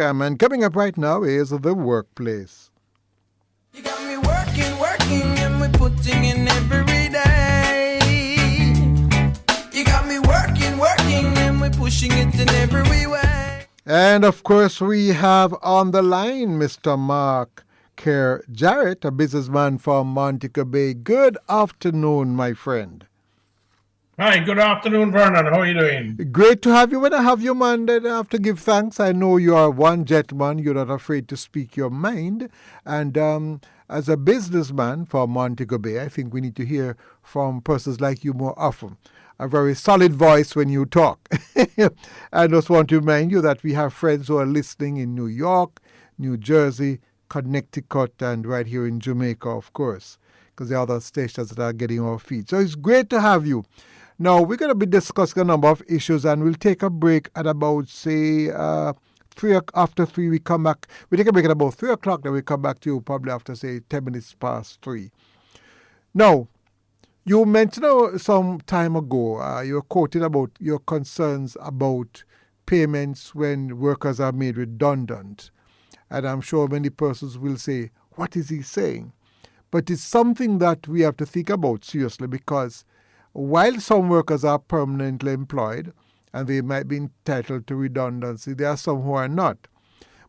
And coming up right now is the workplace. You got me working, and we're putting in every day. You got me working, and we're pushing it in every way. And of course, we have on the line Mr. Mark Kerr-Jarrett, a businessman from Montego Bay. Good afternoon, my friend. Hi, good afternoon, Vernon. How are you doing? Great to have you. When I have you, man, then I have to give thanks. I know you are one gentleman. You're not afraid to speak your mind. And as a businessman from Montego Bay, I think we need to hear from persons like you more often. A very solid voice when you talk. I just want to remind you that we have friends who are listening in New York, New Jersey, Connecticut, and right here in Jamaica, of course, because there are other stations that are getting our feed. So it's great to have you. Now, we're going to be discussing a number of issues, and we'll take a break at about, say, after 3 we come back. We take a break at about 3 o'clock, then we come back to you probably after, say, 10 minutes past 3. Now, you mentioned some time ago, you were quoting about your concerns about payments when workers are made redundant. And I'm sure many persons will say, what is he saying? But it's something that we have to think about seriously, because while some workers are permanently employed and they might be entitled to redundancy, there are some who are not.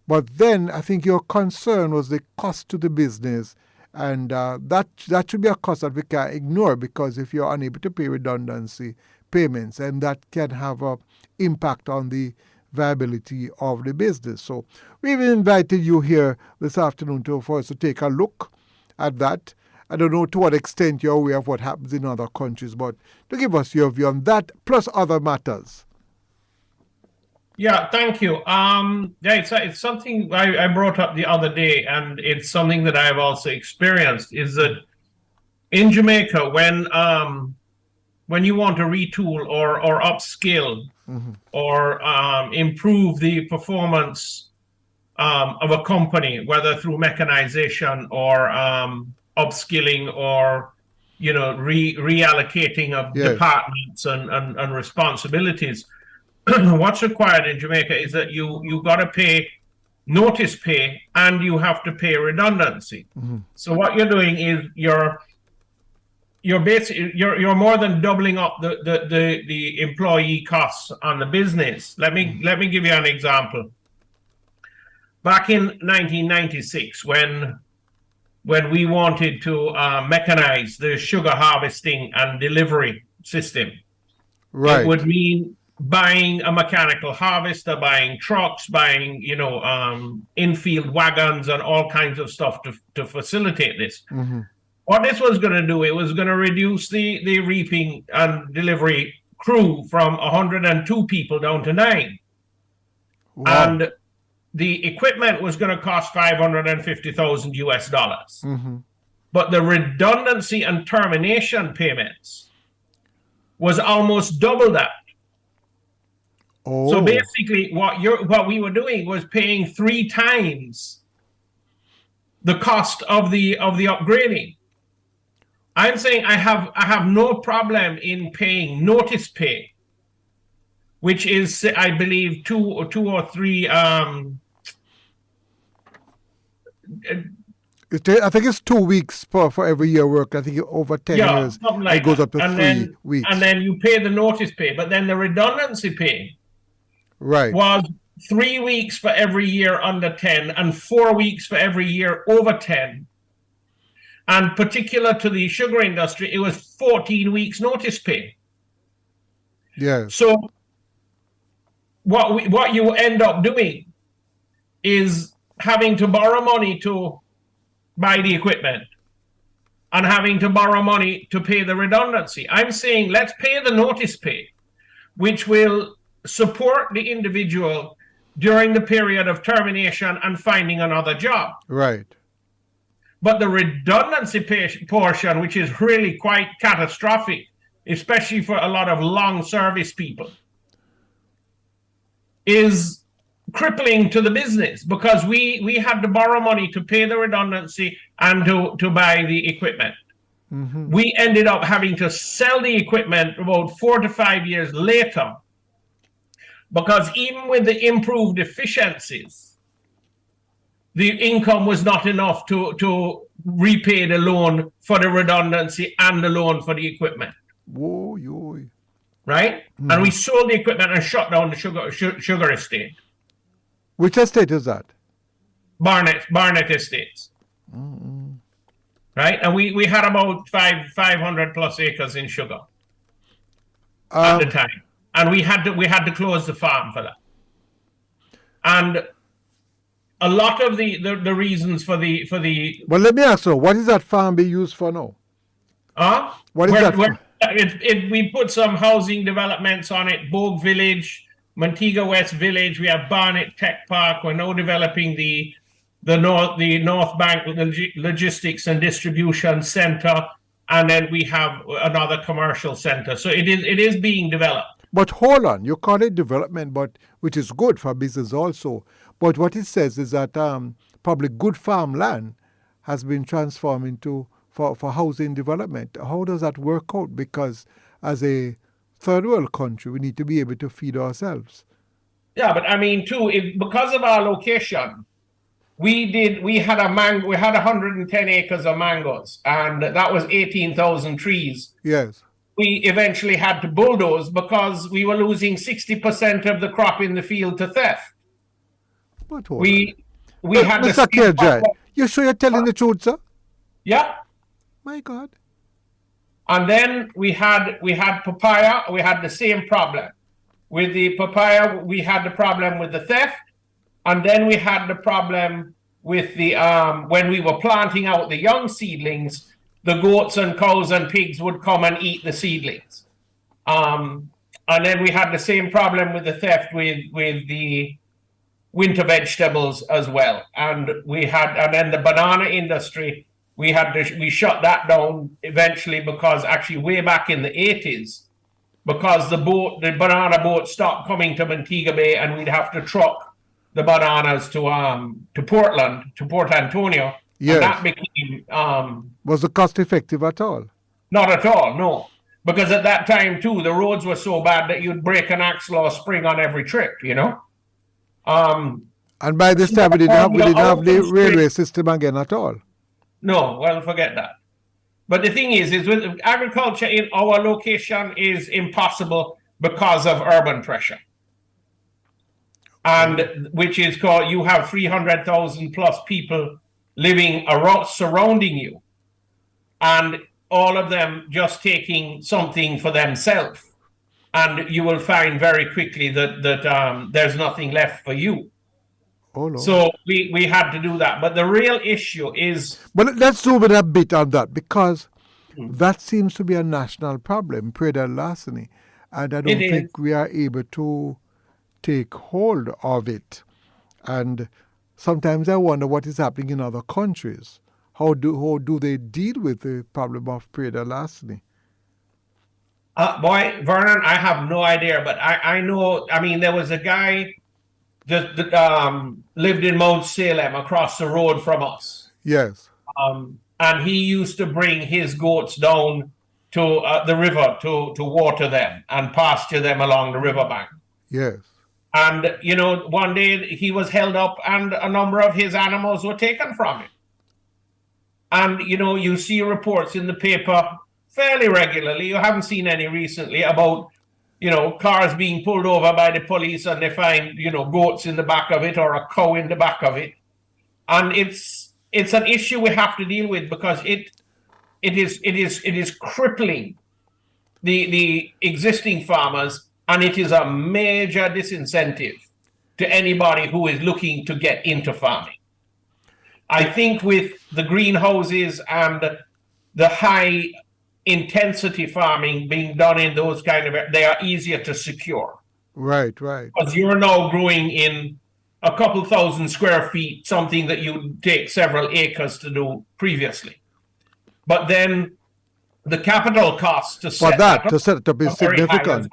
But then I think your concern was the cost to the business, and that should be a cost that we can't ignore, because if you're unable to pay redundancy payments, and that can have an impact on the viability of the business. So we've invited you here this afternoon for us to take a look at that. I don't know to what extent you're aware of what happens in other countries, but to give us your view on that, plus other matters. Yeah, thank you. It's something I brought up the other day, and it's something that I've also experienced, is that in Jamaica, when you want to retool or upskill or improve the performance of a company, whether through mechanization or upskilling or reallocating of departments and responsibilities, what's required in Jamaica is that you got to pay notice pay and you have to pay redundancy. So what you're doing is you're more than doubling up the employee costs on the business. Let me give you an example. Back in 1996, when we wanted to mechanize the sugar harvesting and delivery system, right, it would mean buying a mechanical harvester, buying trucks, buying infield wagons and all kinds of stuff to facilitate this. What this was going to do, it was going to reduce the reaping and delivery crew from 102 people down to 9. Wow. And the equipment was going to cost $550,000 US. But the redundancy and termination payments was almost double that. Oh. So basically, what we were doing was paying 3 times the cost of the upgrading. I'm saying I have no problem in paying notice pay, which is, I believe, 2 or 3. I think it's 2 weeks for every year work. I think over 10 years, like it goes up to and 3 weeks. And then you pay the notice pay, but then the redundancy pay was 3 weeks for every year under 10 and 4 weeks for every year over 10. And particular to the sugar industry, it was 14 weeks notice pay. Yeah. So what you end up doing is having to borrow money to buy the equipment and having to borrow money to pay the redundancy. I'm saying let's pay the notice pay, which will support the individual during the period of termination and finding another job. Right. But the redundancy portion, which is really quite catastrophic, especially for a lot of long service people, is crippling to the business, because we had to borrow money to pay the redundancy and to buy the equipment. We ended up having to sell the equipment about 4 to 5 years later, because even with the improved efficiencies, the income was not enough to repay the loan for the redundancy and the loan for the equipment. Whoa, yo. Right? And we sold the equipment and shut down the sugar estate. Which estate is that? Barnett Estates. Right? And we had about 500 plus acres in sugar at the time. And we had to close the farm for that. And a lot of the reasons for the Well, let me ask you, what is that farm being used for now? What is that? We put some housing developments on it. Bogue Village, Montego West Village. We have Barnett Tech Park. We're now developing the North Bank Logistics and Distribution Center, and then we have another commercial center. So it is being developed. But hold on, you call it development, but which is good for business also. But what it says is that probably good farmland has been transformed into for housing development. How does that work out? Because as a third world country, we need to be able to feed ourselves. Yeah, but I mean too, because of our location, we had 110 acres of mangoes, and that was 18,000 trees. Yes. We eventually had to bulldoze because we were losing 60% of the crop in the field to theft. But we had Mr. Kerr-Jarrett, you sure you're telling the truth, sir? Yeah. My God. And then we had papaya. We had the same problem. With the papaya, we had the problem with the theft. And then we had the problem with the when we were planting out the young seedlings, the goats and cows and pigs would come and eat the seedlings. And then we had the same problem with the theft with the winter vegetables as well. And then the banana industry, we shut that down eventually because actually way back in the 80s, because the banana boat stopped coming to Montego Bay, and we'd have to truck the bananas to Portland, to Port Antonio. Yes. And that became was it cost effective at all? Not at all, no. Because at that time too, the roads were so bad that you'd break an axle or spring on every trip, you know. And by this time we didn't have the railway system again at all. No, well, forget that. But the thing is with agriculture in our location is impossible because of urban pressure. And which is called, you have 300,000 plus people living surrounding you, and all of them just taking something for themselves. And you will find very quickly that there's nothing left for you. Oh, no. So we had to do that. But the real issue is... But let's zoom in a bit on that, because that seems to be a national problem, predatory larceny. And I don't think we are able to take hold of it. And sometimes I wonder what is happening in other countries. How do they deal with the problem of predatory larceny? Boy, Vernon, I have no idea, but I know, I mean, there was a guy that lived in Mount Salem across the road from us. Yes. And he used to bring his goats down to the river to water them and pasture them along the riverbank. Yes. And, you know, one day he was held up and a number of his animals were taken from him. And, you know, you see reports in the paper fairly regularly. You haven't seen any recently about, you know, cars being pulled over by the police and they find, you know, goats in the back of it or a cow in the back of it. And it's an issue we have to deal with because it is crippling the existing farmers, and it is a major disincentive to anybody who is looking to get into farming. I think with the greenhouses and the high intensity farming being done in those kind of, they are easier to secure. Right. Because you're now growing in a couple thousand square feet, something that you'd take several acres to do previously. But then the capital cost to set it up is significant.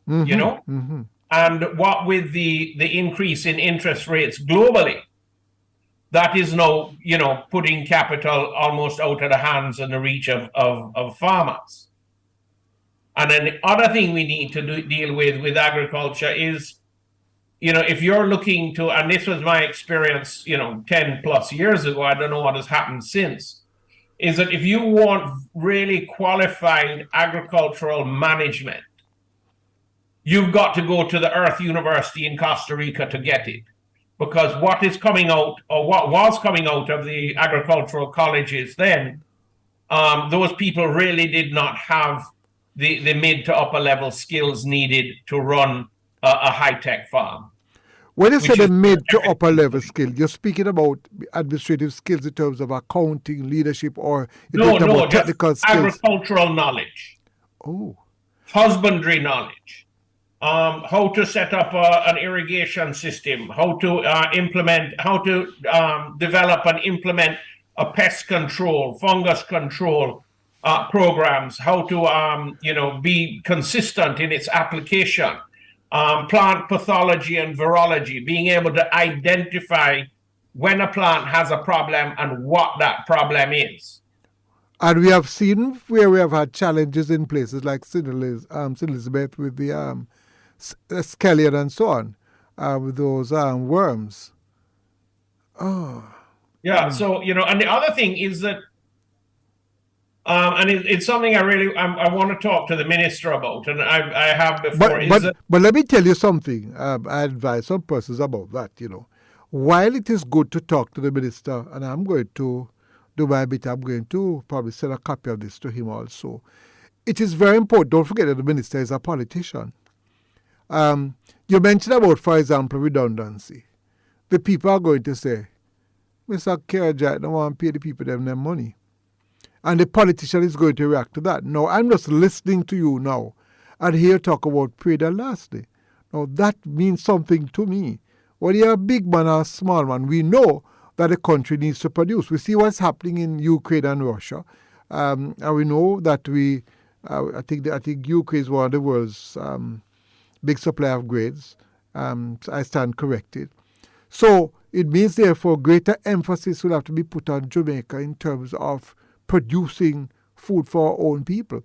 Well, you know? Mm-hmm. And what with the increase in interest rates globally, that is now, you know, putting capital almost out of the hands and the reach of farmers. And then the other thing we need to deal with agriculture is if you're looking to, and this was my experience, 10 plus years ago, I don't know what has happened since, is that if you want really qualified agricultural management, you've got to go to the Earth University in Costa Rica to get it. Because what is coming out, or what was coming out of the agricultural colleges then, those people really did not have the mid to upper level skills needed to run a high-tech farm. When you say the mid to upper level skill, you're speaking about administrative skills in terms of accounting, leadership, or about technical skills? Agricultural knowledge. Oh. Husbandry knowledge. How to set up an irrigation system, how to develop and implement a pest control, fungus control programs, how to be consistent in its application, plant pathology and virology, being able to identify when a plant has a problem and what that problem is. And we have seen where we have had challenges in places like St. Elizabeth with the scallion and so on, with those worms. Oh. Yeah, so, and the other thing is that, and it's something I want to talk to the minister about, and I have before. But let me tell you something. I advise some persons about that, While it is good to talk to the minister, and I'm going to do my bit, I'm going to probably send a copy of this to him also. It is very important. Don't forget that the minister is a politician. You mentioned about, for example, redundancy. The people are going to say, Mr. Kerr-Jarrett don't want to pay the people them their money. And the politician is going to react to that. Now, I'm just listening to you now and hear talk about pray the last day. Now, that means something to me. Whether you're a big man or a small man, we know that the country needs to produce. We see what's happening in Ukraine and Russia. And we know that I think Ukraine is one of the world's big supply of grades. I stand corrected. So it means, therefore, greater emphasis will have to be put on Jamaica in terms of producing food for our own people.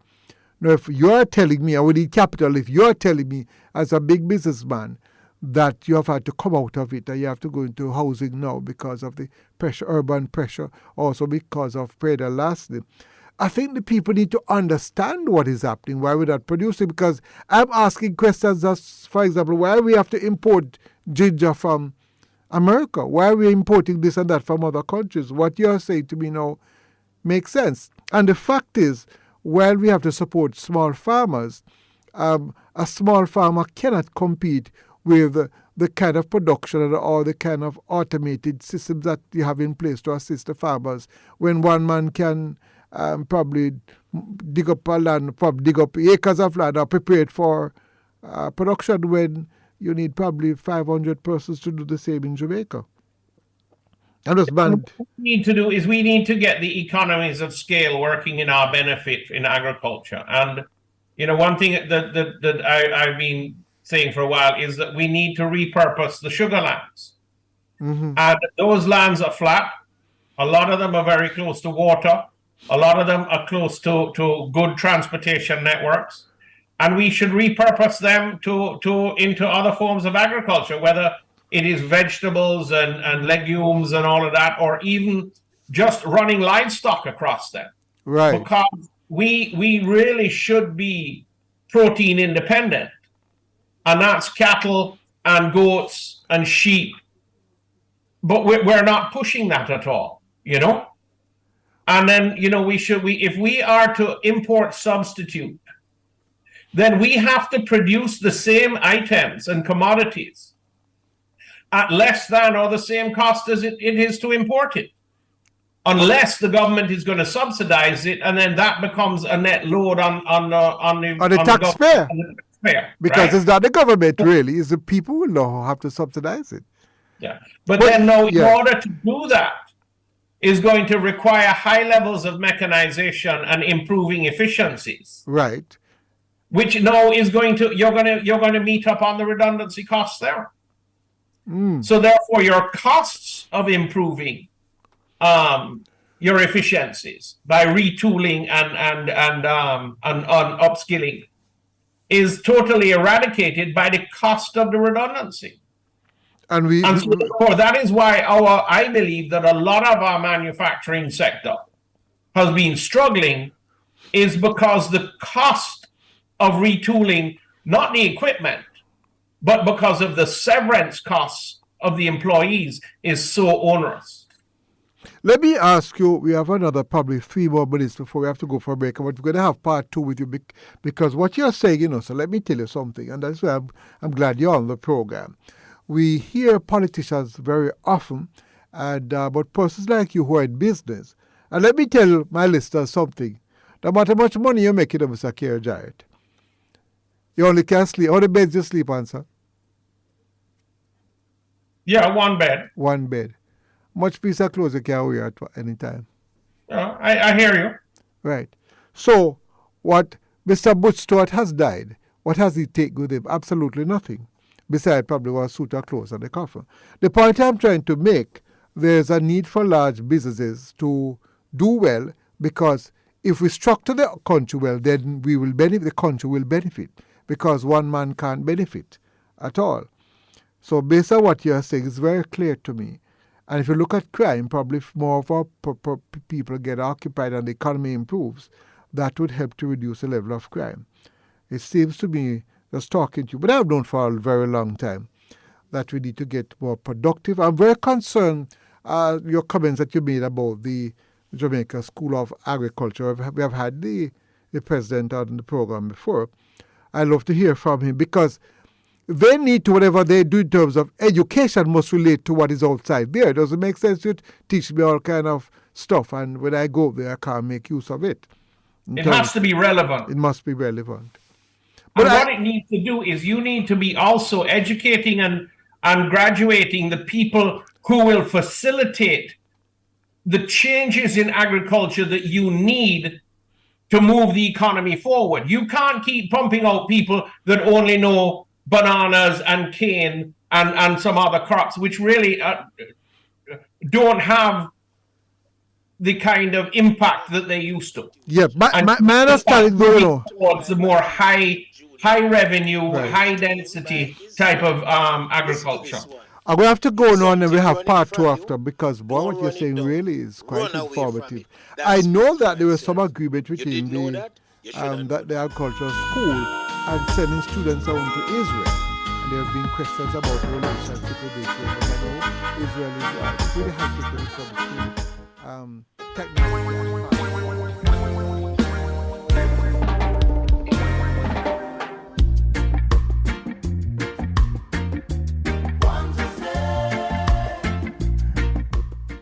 Now, if you're telling me, I would need capital, if you're telling me as a big businessman that you have had to come out of it and you have to go into housing now because of the pressure, urban pressure, also because of prayer lasting, I think the people need to understand what is happening, why we're not producing, because I'm asking questions as, for example, why we have to import ginger from America? Why are we importing this and that from other countries? What you're saying to me now makes sense. And the fact is, while we have to support small farmers, a small farmer cannot compete with the kind of production or the kind of automated systems that you have in place to assist the farmers, when one man can probably dig up acres of land or prepare it for production, when you need probably 500 persons to do the same in Jamaica. What we need to do is we need to get the economies of scale working in our benefit in agriculture. And, one thing that I've been saying for a while is that we need to repurpose the sugar lands. Mm-hmm. And those lands are flat. A lot of them are very close to water. A lot of them are close to good transportation networks. And we should repurpose them into other forms of agriculture, whether it is vegetables and legumes and all of that, or even just running livestock across them. Right. Because we really should be protein independent. And that's cattle and goats and sheep. But we're not pushing that at all, And then, if we are to import substitute, then we have to produce the same items and commodities at less than or the same cost as it is to import it, unless the government is going to subsidize it, and then that becomes a net load on the taxpayer. Because right? It's not the government, really. It's the people who know have to subsidize it. Yeah. But in order to do that, is going to require high levels of mechanization and improving efficiencies. Right. Which now is going to meet up on the redundancy costs there. Mm. So therefore, your costs of improving your efficiencies by retooling and upskilling is totally eradicated by the cost of the redundancy. And we And so therefore, that is why I believe that a lot of our manufacturing sector has been struggling, is because the cost of retooling, not the equipment, but because of the severance costs of the employees, is so onerous. let me ask you, we have another probably 3 more minutes before we have to go for a break, but we're going to have part 2 with you because what you're saying, so let me tell you something, and that's why I'm glad you're on the program. We hear politicians very often about persons like you who are in business. And let me tell my listeners something. No matter how much money you're making, Mr. Kerr-Jarrett, you only can sleep. How many beds you sleep on, sir? Yeah, one bed. One bed. Much piece of clothes you can wear at any time. I hear you. Right. So, what Mr. Butch Stewart has died, what has he taken with him? Absolutely nothing. Besides probably one suit of clothes and a coffin. The point I'm trying to make, there's a need for large businesses to do well, because if we structure the country well, then we will benefit. The country will benefit, because one man can't benefit at all. So based on what you're saying, it's very clear to me. And if you look at crime, probably if more of our people get occupied and the economy improves, that would help to reduce the level of crime. It seems to me, just talking to you, but I've known for a very long time, that we need to get more productive. I'm very concerned your comments that you made about the Jamaica School of Agriculture. We have had the president on the program before. I love to hear from him, because they need to, whatever they do in terms of education, must relate to what is outside there. It doesn't make sense to teach me all kind of stuff, and when I go there, I can't make use of it. It has to be relevant. It must be relevant. But what it needs to do is you need to be also educating and graduating the people who will facilitate the changes in agriculture that you need to move the economy forward. You can't keep pumping out people that only know bananas and cane and some other crops, which really don't have the kind of impact that they used to. Yeah, my understanding, towards the more high revenue, right, high density type of agriculture. I'm going to have to go on, and we have part 2 after, because what you're saying really is quite informative. I know that there was some agreement between the agricultural school and sending students out to Israel. And there have been questions about the relationship with Israel, but I know Israel is really happy when it comes to technology.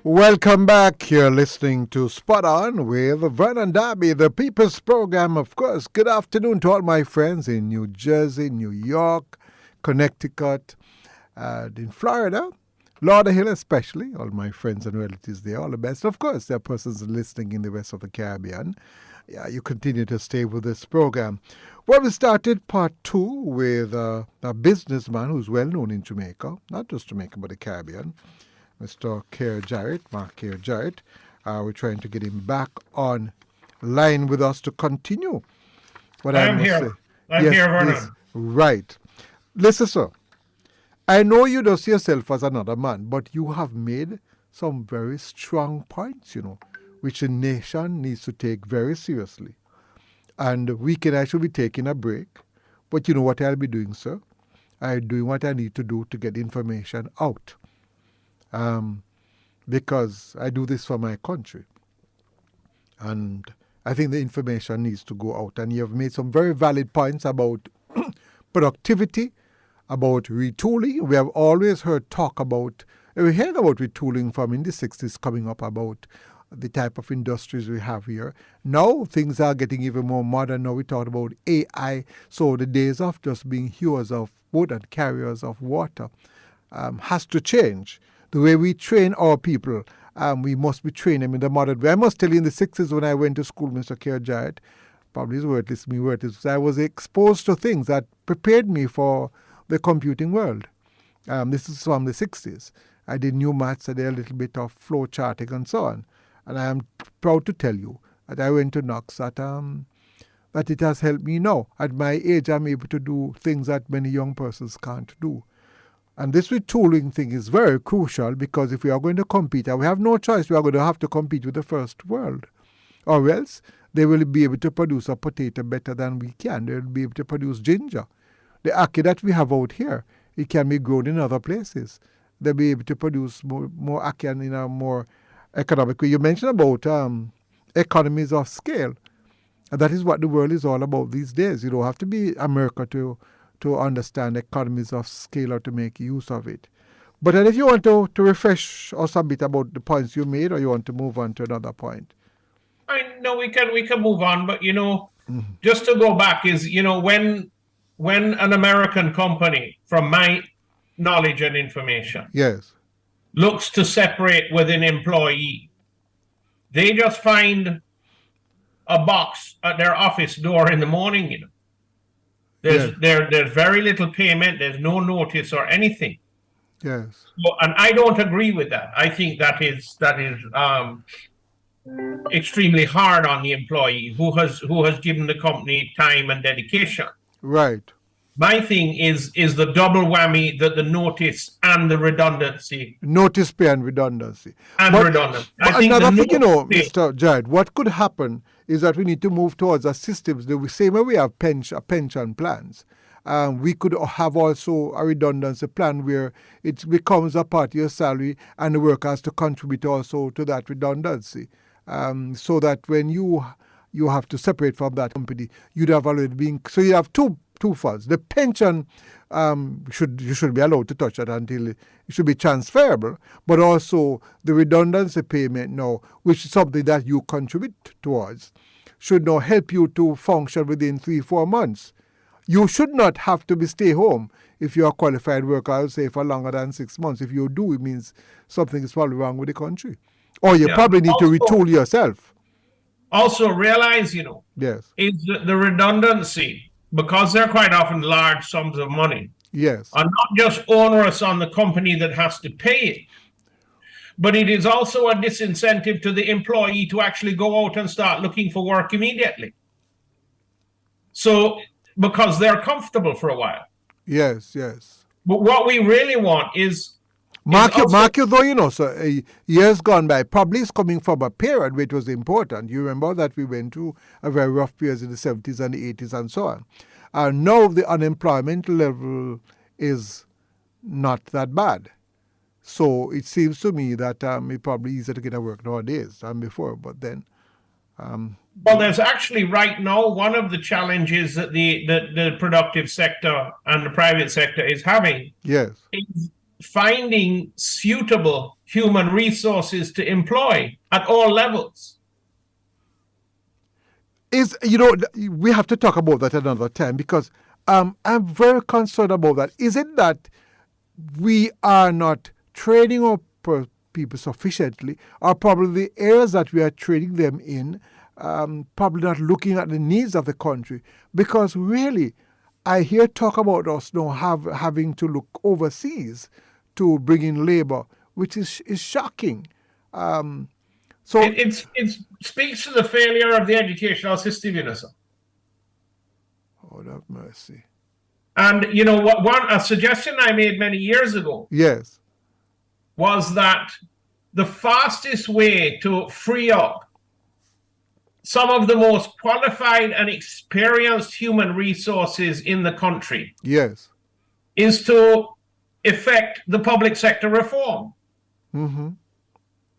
Welcome back. You're listening to Spot On with Vernon Derby, the People's Program, of course. Good afternoon to all my friends in New Jersey, New York, Connecticut, in Florida, Lauderhill especially, all my friends and relatives there, all the best. Of course, there are persons listening in the rest of the Caribbean. Yeah, you continue to stay with this program. Well, we started part 2 with a businessman who's well known in Jamaica, not just Jamaica, but the Caribbean, Mr. Kerr-Jarrett, Mark Kerr-Jarrett. We're trying to get him back on line with us to continue. I'm here, Vernon. Yes, right. Listen, sir. I know you don't see yourself as another man, but you have made some very strong points, which the nation needs to take very seriously. And we can actually be taking a break. But you know what I'll be doing, sir? I'm doing what I need to do to get information out. Because I do this for my country. And I think the information needs to go out. And you have made some very valid points about productivity, about retooling. We have always heard talk about, we heard about retooling from in the 60s coming up about the type of industries we have here. Now things are getting even more modern. Now we talk about AI. So the days of just being hewers of wood and carriers of water has to change. The way we train our people, we must be training them in the modern way. I must tell you, in the 60s when I went to school, Mr. Kerr-Jarrett, probably is worthless, me worthless, I was exposed to things that prepared me for the computing world. This is from the 60s. I did new maths, I did a little bit of flow charting and so on. And I am proud to tell you that I went to Knox that it has helped me now. At my age, I'm able to do things that many young persons can't do. And this retooling thing is very crucial because if we are going to compete, and we have no choice, we are going to have to compete with the first world. Or else they will be able to produce a potato better than we can. They will be able to produce ginger. The ackee that we have out here, it can be grown in other places. They'll be able to produce more ackee in a more economic way. You mentioned about economies of scale. And that is what the world is all about these days. You don't have to be America to understand economies of scale or to make use of it. But then if you want to refresh us a bit about the points you made, or you want to move on to another point? I know we can move on, but just to go back is, when an American company, from my knowledge and information, yes, looks to separate with an employee, they just find a box at their office door in the morning. There's very little payment. There's no notice or anything. Yes. So, and I don't agree with that. I think that is extremely hard on the employee who has given the company time and dedication. Right. My thing is the double whammy, the notice and the redundancy. Notice pay and redundancy. Redundancy. But another thing, Mr. Jarrett, what could happen is that we need to move towards a system, the same way we have pension plans. We could have also a redundancy plan where it becomes a part of your salary and the worker has to contribute also to that redundancy. So that when you have to separate from that company, you'd have already been, so you have two funds. The pension, you should be allowed to touch that until it should be transferable, but also the redundancy payment now, which is something that you contribute towards, should now help you to function within 3-4 months. You should not have to stay home if you're a qualified worker, I would say, for longer than 6 months. If you do, it means something is probably wrong with the country. Or you probably need to retool yourself. Also realize, yes, is the redundancy, because they're quite often large sums of money, yes, are not just onerous on the company that has to pay it, but it is also a disincentive to the employee to actually go out and start looking for work immediately. So, because they're comfortable for a while. Yes, yes. But what we really want is Mark you though, so years gone by, probably is coming from a period which was important. You remember that we went through a very rough period in the 70s and the 80s and so on. And now the unemployment level is not that bad. So it seems to me that it's probably easier to get a work nowadays than before. But then... well, there's actually right now one of the challenges that the productive sector and the private sector is having. Yes. Is finding suitable human resources to employ at all levels. We have to talk about that another time because I'm very concerned about that. Is it that we are not training up people sufficiently, or probably the areas that we are training them in, probably not looking at the needs of the country? Because really, I hear talk about us now having to look overseas to bring in labor, which is shocking. So it speaks to the failure of the educational system, sir. Oh, have mercy. And a suggestion I made many years ago, yes, was that the fastest way to free up some of the most qualified and experienced human resources in the country, yes, is to effect the public sector reform. Mm-hmm.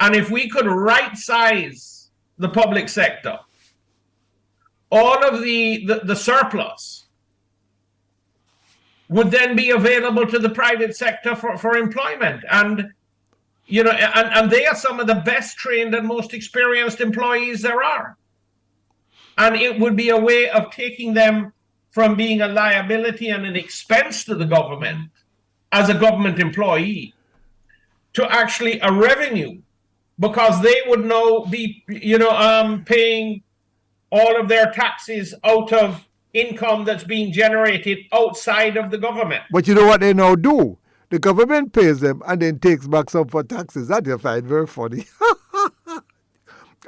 And if we could right size the public sector, all of the surplus would then be available to the private sector for employment. And and they are some of the best trained and most experienced employees there are. And it would be a way of taking them from being a liability and an expense to the government as a government employee to actually a revenue, because they would now be, paying all of their taxes out of income that's being generated outside of the government. But you know what they now do? The government pays them and then takes back some for taxes. That you find very funny.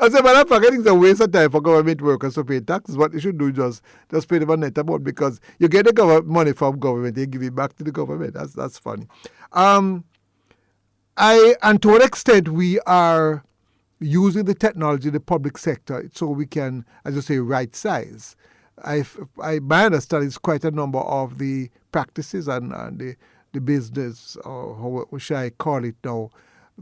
As a matter of fact, I think it's a waste of time for government workers to pay taxes. What they should do is just pay them a net amount, because you get the money from government, they give it back to the government. That's funny. And to what extent we are using the technology in the public sector so we can, as you say, right size. My understanding is quite a number of the practices and the business, or how should I call it now,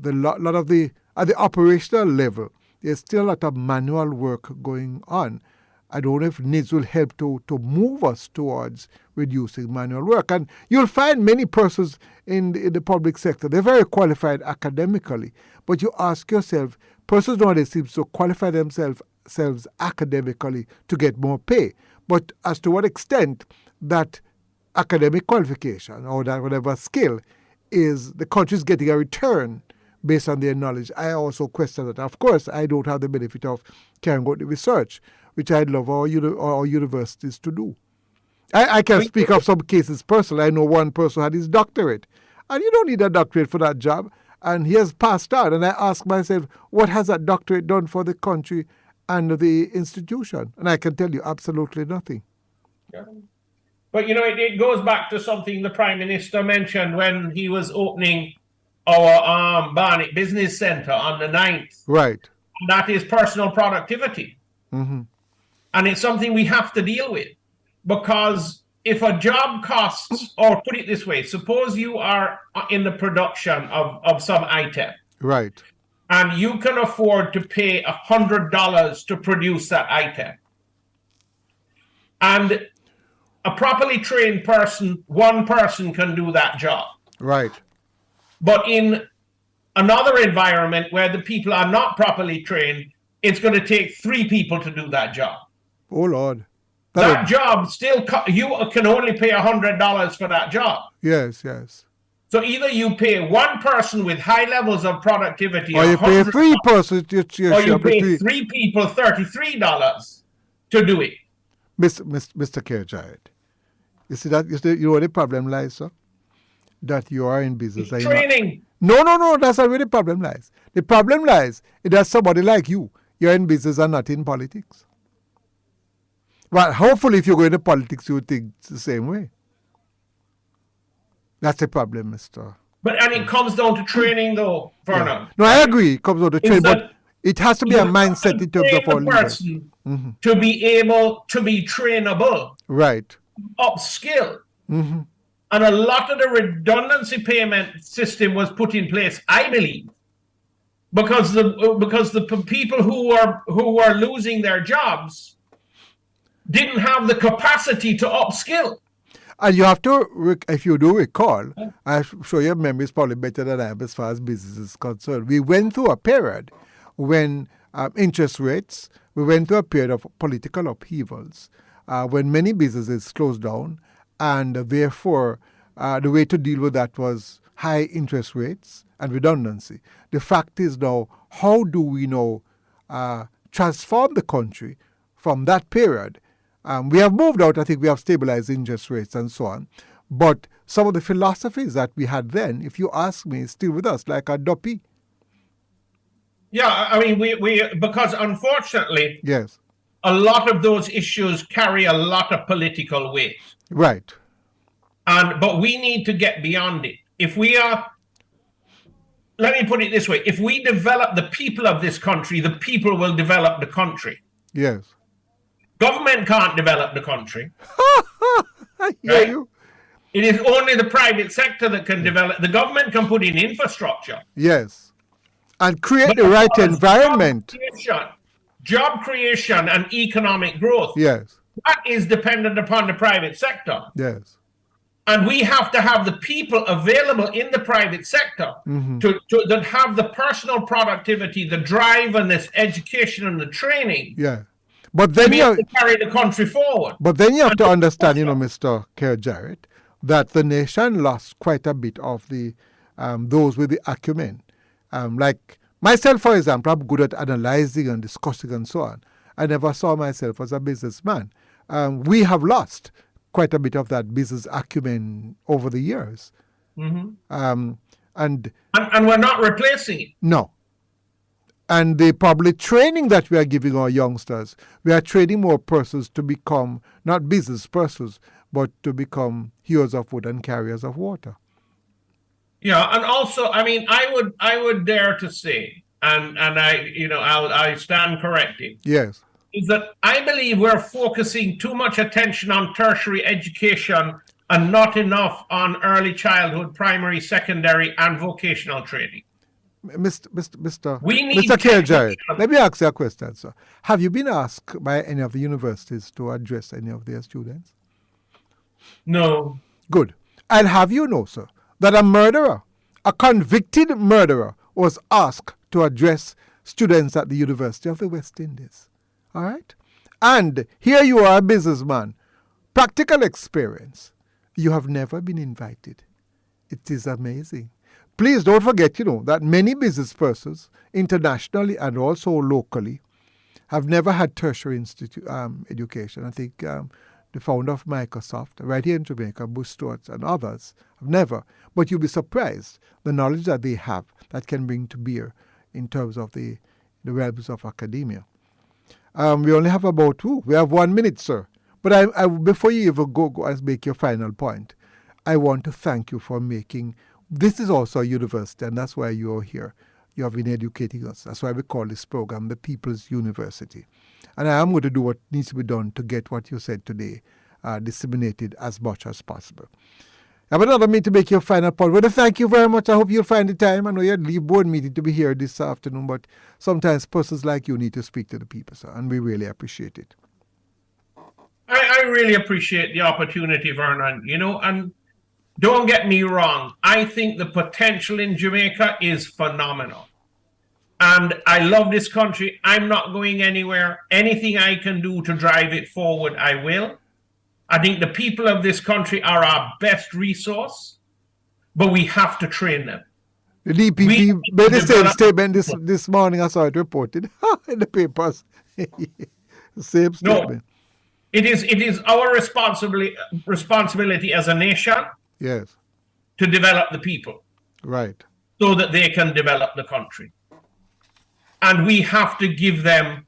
lot of the at the operational level, there's still a lot of manual work going on. I don't know if NIDS will help to move us towards reducing manual work. And you'll find many persons in the public sector, they're very qualified academically, but you ask yourself, persons nowadays seem to qualify themselves academically to get more pay. But as to what extent that academic qualification or that whatever skill is the country's getting a return based on their knowledge, I also question that. Of course, I don't have the benefit of carrying out the research, which I'd love our universities to do. I can speak of some cases personally. I know one person had his doctorate, and you don't need a doctorate for that job, and he has passed out. And I ask myself, what has that doctorate done for the country and the institution? And I can tell you absolutely nothing. Yeah. But, it goes back to something the Prime Minister mentioned when he was opening our Barnet Business Centre on the 9th. Right. And that is personal productivity. Mm-hmm. And it's something we have to deal with. Because if a job costs, or put it this way, suppose you are in the production of some item. Right. And you can afford to pay $100 to produce that item. And a properly trained person, one person can do that job. Right. But in another environment where the people are not properly trained, it's going to take 3 people to do that job. Oh, Lord. That job still, you can only pay $100 for that job. Yes, yes. So either you pay one person with high levels of productivity, or you pay 3 persons, or you pay 3 people $33 to do it. Mr. Kerr-Jarrett, you see that? You know where the problem lies, sir? That you are in business. Training. No, that's not where the problem lies. The problem lies in that somebody like you, you're in business and not in politics. Well, hopefully if you go into politics, you would think the same way. That's the problem, Mr. And it comes down to training, though, Vernon. Yeah. No, I agree. It comes down to training, but it has to be a mindset in terms of our leaders. Mm-hmm. To be able to be trainable. Right. Upskill. Mm-hmm. And a lot of the redundancy payment system was put in place, I believe, because the people who were losing their jobs didn't have the capacity to upskill. And you have to, if you do recall, I'm sure your memory is probably better than I am as far as business is concerned. We went through a period when interest rates, we went through a period of political upheavals, when many businesses closed down, and therefore the way to deal with that was high interest rates and redundancy. The fact is now, how do we now transform the country from that period? We have moved out, I think we have stabilized interest rates and so on. But some of the philosophies that we had then, if you ask me, is still with us, like a Duppy. Yeah, I mean, we because unfortunately, yes, a lot of those issues carry a lot of political weight. Right. But we need to get beyond it. If we are, let me put it this way, if we develop the people of this country, the people will develop the country. Yes. Government can't develop the country. I hear you. It is only the private sector that can develop. The government can put in infrastructure. Yes. And create the right environment. Job creation and economic growth. Yes. That is dependent upon the private sector. Yes. And we have to have the people available in the private sector that have the personal productivity, the drive, and this education and the training. Yeah. But then you have to carry the country forward. But then you have to understand, Mr. Kerr-Jarrett, that the nation lost quite a bit of the those with the acumen. Like myself, for example, I'm good at analyzing and discussing and so on. I never saw myself as a businessman. We have lost quite a bit of that business acumen over the years. Mm-hmm. And we're not replacing it. No. And the public training that we are giving our youngsters, we are training more persons to become not business persons, but to become hewers of wood and carriers of water. Yeah, and also, I mean, I would dare to say, and I stand corrected. Yes. Is that I believe we're focusing too much attention on tertiary education and not enough on early childhood, primary, secondary, and vocational training. Mr. Kerr-Jarrett, let me ask you a question, sir. Have you been asked by any of the universities to address any of their students? No. Good. And have you know, sir, that a murderer, a convicted murderer, was asked to address students at the University of the West Indies? All right? And here you are, a businessman, practical experience. You have never been invited. It is amazing. Please don't forget, that many business persons, internationally and also locally, have never had tertiary education. I think the founder of Microsoft, right here in Jamaica, Bush Stewart, and others have never. But you'll be surprised the knowledge that they have that can bring to bear in terms of the realms of academia. We only have we have 1 minute, sir. But I before you even go and make your final point, I want to thank you for making. This is also a university, and that's why you're here. You have been educating us. That's why we call this program the People's University. And I am going to do what needs to be done to get what you said today disseminated as much as possible. I have another minute to make your final point. Well, thank you very much. I hope you'll find the time. I know you had leave board meeting to be here this afternoon, but sometimes persons like you need to speak to the people, sir, and we really appreciate it. I really appreciate the opportunity, Vernon, and don't get me wrong. I think the potential in Jamaica is phenomenal. And I love this country. I'm not going anywhere. Anything I can do to drive it forward, I will. I think the people of this country are our best resource, but we have to train them. The DPP made the same statement this morning. I saw it reported in the papers. Same statement. No, it is our responsibility as a nation. Yes. To develop the people. Right. So that they can develop the country. And we have to give them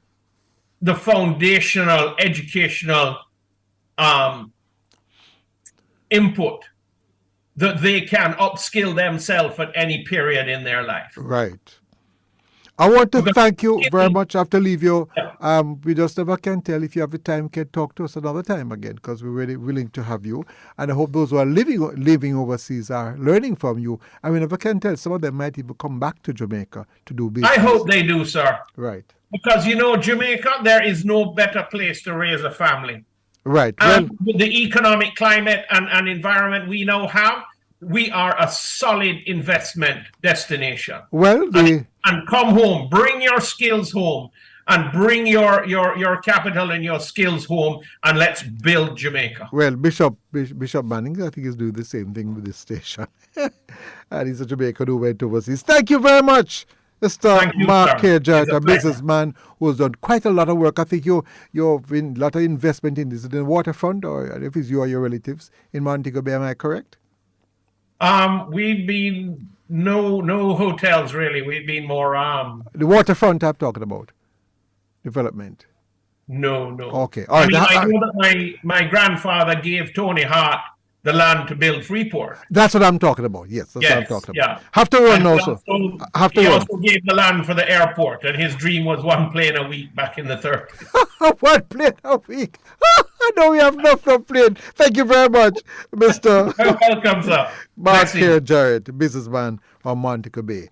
the foundational educational input that they can upskill themselves at any period in their life. Right. I want to thank you very much. I have to leave you. We just never can tell. If you have the time, can talk to us another time again, because we're really willing to have you. And I hope those who are living overseas are learning from you. And we never can tell. Some of them might even come back to Jamaica to do business. I hope they do, sir. Right. Because, Jamaica, there is no better place to raise a family. Right. And with the economic climate and environment we now have, we are a solid investment destination. Well, and come home, bring your skills home, and bring your capital and your skills home, and let's build Jamaica. Well, Bishop Manning, I think, is doing the same thing with this station. And he's a Jamaican who went overseas. Thank you very much, Mr. Mark Kerr-Jarrett, a businessman who's done quite a lot of work. I think you've been a lot of investment in this, in the waterfront, or if it's you or your relatives in Montego Bay. Am I correct? We've been no hotels really. We've been more the waterfront I'm talking about. Development. No. Okay. All right. I know that my grandfather gave Tony Hart the land to build Freeport. That's what I'm talking about. Yes, that's what I'm talking about. Yeah. Have to run also. He also gave the land for the airport, and his dream was one plane a week back in the 30s. One plane a week. I know we have enough for plane. Thank you very much, Mr. Welcome, sir. Mark Kerr-Jarrett, businessman from Montego Bay.